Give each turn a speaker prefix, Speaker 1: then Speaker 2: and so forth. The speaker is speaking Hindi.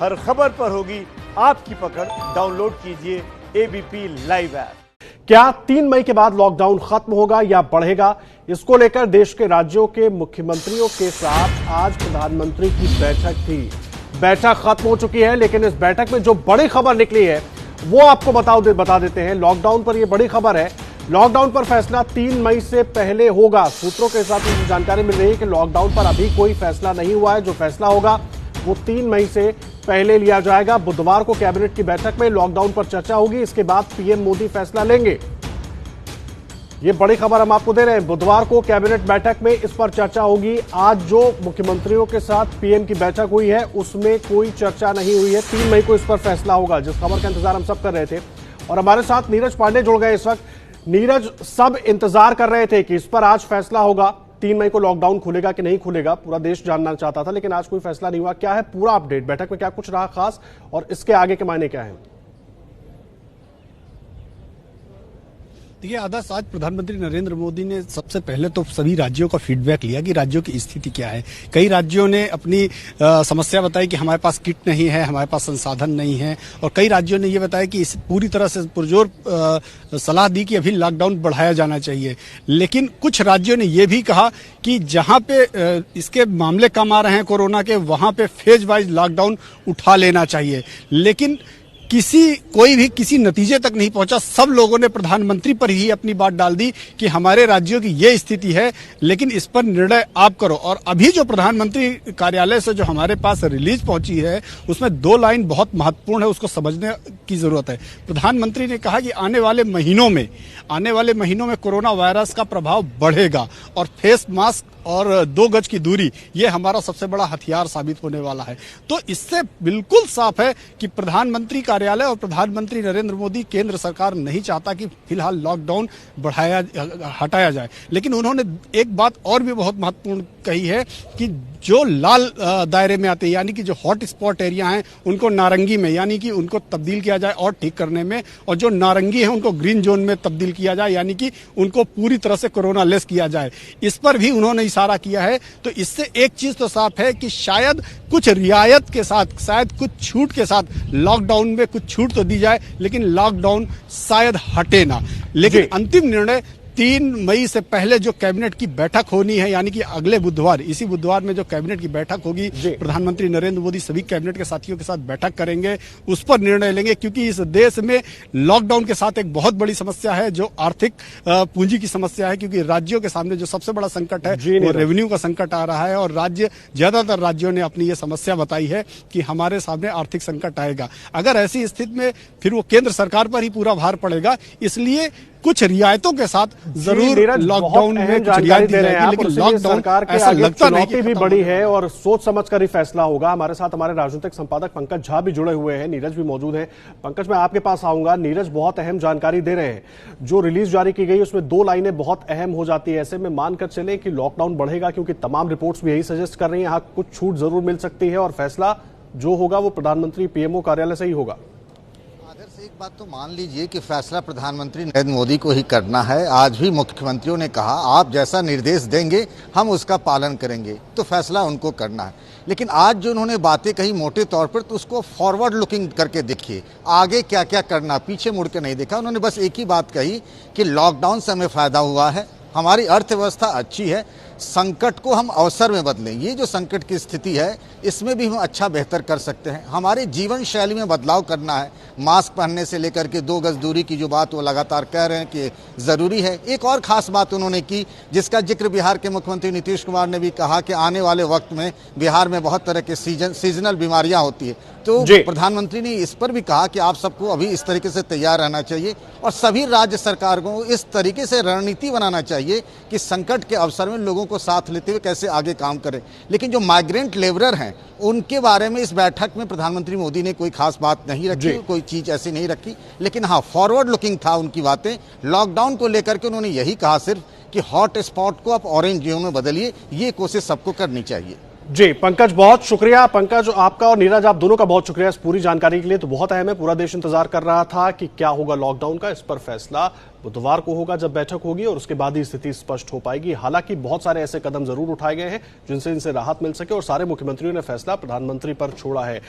Speaker 1: हर खबर पर होगी आपकी पकड़। डाउनलोड कीजिए एबीपी लाइव ऐप।
Speaker 2: क्या 3 मई के बाद लॉकडाउन खत्म होगा या बढ़ेगा, इसको लेकर देश के राज्यों के मुख्यमंत्रियों के साथ आज प्रधानमंत्री की बैठक थी। बैठक खत्म हो चुकी है, लेकिन इस बैठक में जो बड़ी खबर निकली है वो आपको बता देते हैं। लॉकडाउन पर यह बड़ी खबर है। लॉकडाउन पर फैसला 3 मई से पहले होगा। सूत्रों के साथ मुझे जानकारी मिल रही है कि लॉकडाउन पर अभी कोई फैसला नहीं हुआ है। जो फैसला होगा वो 3 मई से पहले लिया जाएगा। बुधवार को कैबिनेट की बैठक में लॉकडाउन पर चर्चा होगी। इसके बाद पीएम मोदी फैसला लेंगे। ये बड़ी खबर हम आपको दे रहे हैं। बुधवार को कैबिनेट बैठक में इस पर चर्चा होगी। आज जो मुख्यमंत्रियों के साथ पीएम की बैठक हुई है उसमें कोई चर्चा नहीं हुई है। 3 मई को इस पर फैसला होगा, जिस खबर का इंतजार हम सब कर रहे थे। और हमारे साथ नीरज पांडे जुड़ गए इस वक्त। नीरज, सब इंतजार कर रहे थे कि इस पर आज फैसला होगा, 3 मई को लॉकडाउन खुलेगा कि नहीं खुलेगा, पूरा देश जानना चाहता था, लेकिन आज कोई फैसला नहीं हुआ। क्या है पूरा अपडेट? बैठक में क्या कुछ रहा खास और इसके आगे के मायने क्या है?
Speaker 3: देखिए आदर्श, आज प्रधानमंत्री नरेंद्र मोदी ने सबसे पहले तो सभी राज्यों का फीडबैक लिया कि राज्यों की स्थिति क्या है। कई राज्यों ने अपनी समस्या बताई कि हमारे पास किट नहीं है, हमारे पास संसाधन नहीं है, और कई राज्यों ने ये बताया कि इस पूरी तरह से पुरजोर सलाह दी कि अभी लॉकडाउन बढ़ाया जाना चाहिए। लेकिन कुछ राज्यों ने यह भी कहा कि जहां पे इसके मामले कम आ रहे हैं कोरोना के, वहां पे फेज वाइज लॉकडाउन उठा लेना चाहिए। लेकिन कोई भी किसी नतीजे तक नहीं पहुंचा। सब लोगों ने प्रधानमंत्री पर ही अपनी बात डाल दी कि हमारे राज्यों की ये स्थिति है, लेकिन इस पर निर्णय आप करो। और अभी जो प्रधानमंत्री कार्यालय से जो हमारे पास रिलीज पहुंची है उसमें 2 लाइन बहुत महत्वपूर्ण है, उसको समझने की जरूरत है। प्रधानमंत्री ने कहा कि आने वाले महीनों में कोरोना वायरस का प्रभाव बढ़ेगा और फेस मास्क और 2 गज की दूरी ये हमारा सबसे बड़ा हथियार साबित होने वाला है। तो इससे बिल्कुल साफ है कि प्रधानमंत्री कार्यालय और प्रधानमंत्री नरेंद्र मोदी, केंद्र सरकार नहीं चाहता कि फिलहाल लॉकडाउन हटाया जाए। लेकिन उन्होंने एक बात और भी बहुत महत्वपूर्ण कही है कि जो लाल दायरे में आते हैं, यानी कि जो हॉट स्पॉट एरिया हैं, उनको नारंगी में, यानी कि उनको तब्दील किया जाए और ठीक करने में, और जो नारंगी है उनको ग्रीन जोन में तब्दील किया जाए, यानी कि उनको पूरी तरह से कोरोना लेस किया जाए। इस पर भी उन्होंने इशारा किया है। तो इससे एक चीज तो साफ है कि शायद कुछ रियायत के साथ, शायद कुछ छूट के साथ लॉकडाउन में कुछ छूट तो दी जाए, लेकिन लॉकडाउन शायद हटे ना। लेकिन अंतिम निर्णय 3 मई से पहले जो कैबिनेट की बैठक होनी है, यानी कि अगले बुधवार, इसी बुधवार में जो कैबिनेट की बैठक होगी, प्रधानमंत्री नरेंद्र मोदी सभी कैबिनेट के साथियों के साथ बैठक करेंगे, उस पर निर्णय लेंगे। क्योंकि इस देश में लॉकडाउन के साथ एक बहुत बड़ी समस्या है जो आर्थिक पूंजी की समस्या है। क्योंकि राज्यों के सामने जो सबसे बड़ा संकट है वो रेवेन्यू का संकट आ रहा है, और ज्यादातर राज्यों ने अपनी ये समस्या बताई है कि हमारे सामने आर्थिक संकट आएगा। अगर ऐसी स्थिति में फिर वो केंद्र सरकार पर ही पूरा भार पड़ेगा। इसलिए कुछ रियायतों के साथ जरूर लॉकडाउन में जानकारी दे रहे हैं, लेकिन लॉकडाउन
Speaker 2: सरकार के
Speaker 3: ऐसा
Speaker 2: आगे
Speaker 3: लगता नहीं
Speaker 2: चुनौती भी बड़ी है और सोच समझकर ही फैसला होगा। हमारे साथ हमारे राजनीतिक संपादक पंकज झा भी जुड़े हुए हैं, नीरज भी मौजूद हैं। पंकज, मैं आपके पास आऊंगा। नीरज बहुत अहम जानकारी दे रहे हैं। जो रिलीज जारी की गई उसमें 2 लाइनें बहुत अहम हो जाती है। ऐसे में मानकर चले कि लॉकडाउन बढ़ेगा, क्योंकि तमाम रिपोर्ट्स भी यही सजेस्ट कर रही हैं। हाँ, कुछ छूट जरूर मिल सकती है और फैसला जो होगा वो प्रधानमंत्री पीएमओ कार्यालय से ही होगा।
Speaker 4: एक बात तो मान लीजिए कि फैसला प्रधानमंत्री नरेंद्र मोदी को ही करना है। आज भी मुख्यमंत्रियों ने कहा आप जैसा निर्देश देंगे हम उसका पालन करेंगे, तो फैसला उनको करना है। लेकिन आज जो उन्होंने बातें कही मोटे तौर पर, तो उसको फॉरवर्ड लुकिंग करके देखिए, आगे क्या क्या करना, पीछे मुड़ के नहीं देखा। उन्होंने बस एक ही बात कही कि लॉकडाउन से हमें फायदा हुआ है, हमारी अर्थव्यवस्था अच्छी है, संकट को हम अवसर में बदलें। ये जो संकट की स्थिति है इसमें भी हम अच्छा बेहतर कर सकते हैं। हमारे जीवन शैली में बदलाव करना है। मास्क पहनने से लेकर के 2 गज दूरी की जो बात वो लगातार कह रहे हैं कि ज़रूरी है। एक और ख़ास बात उन्होंने की, जिसका जिक्र बिहार के मुख्यमंत्री नीतीश कुमार ने भी कहा कि आने वाले वक्त में बिहार में बहुत तरह के सीजनल बीमारियाँ होती है। तो प्रधानमंत्री ने इस पर भी कहा कि आप सबको अभी इस तरीके से तैयार रहना चाहिए और सभी राज्य सरकार को इस तरीके से रणनीति बनाना चाहिए कि संकट के अवसर में लोगों को साथ लेते हुए कैसे आगे काम करें। लेकिन जो माइग्रेंट लेबरर हैं उनके बारे में इस बैठक में प्रधानमंत्री मोदी ने कोई खास बात नहीं रखी, कोई चीज ऐसी नहीं रखी। लेकिन हाँ, फॉरवर्ड लुकिंग था उनकी बातें। लॉकडाउन को लेकर के उन्होंने यही कहा सिर्फ कि हॉट स्पॉट को आप ऑरेंज जोन में बदलिए, ये कोशिश सबको करनी चाहिए।
Speaker 2: जी पंकज, बहुत शुक्रिया। पंकज, आपका और नीरज, आप दोनों का बहुत शुक्रिया इस पूरी जानकारी के लिए। तो बहुत अहम है, पूरा देश इंतजार कर रहा था कि क्या होगा लॉकडाउन का। इस पर फैसला बुधवार को होगा जब बैठक होगी और उसके बाद ही स्थिति स्पष्ट हो पाएगी। हालांकि बहुत सारे ऐसे कदम जरूर उठाए गए हैं जिनसे इनसे राहत मिल सके और सारे मुख्यमंत्रियों ने फैसला प्रधानमंत्री पर छोड़ा है।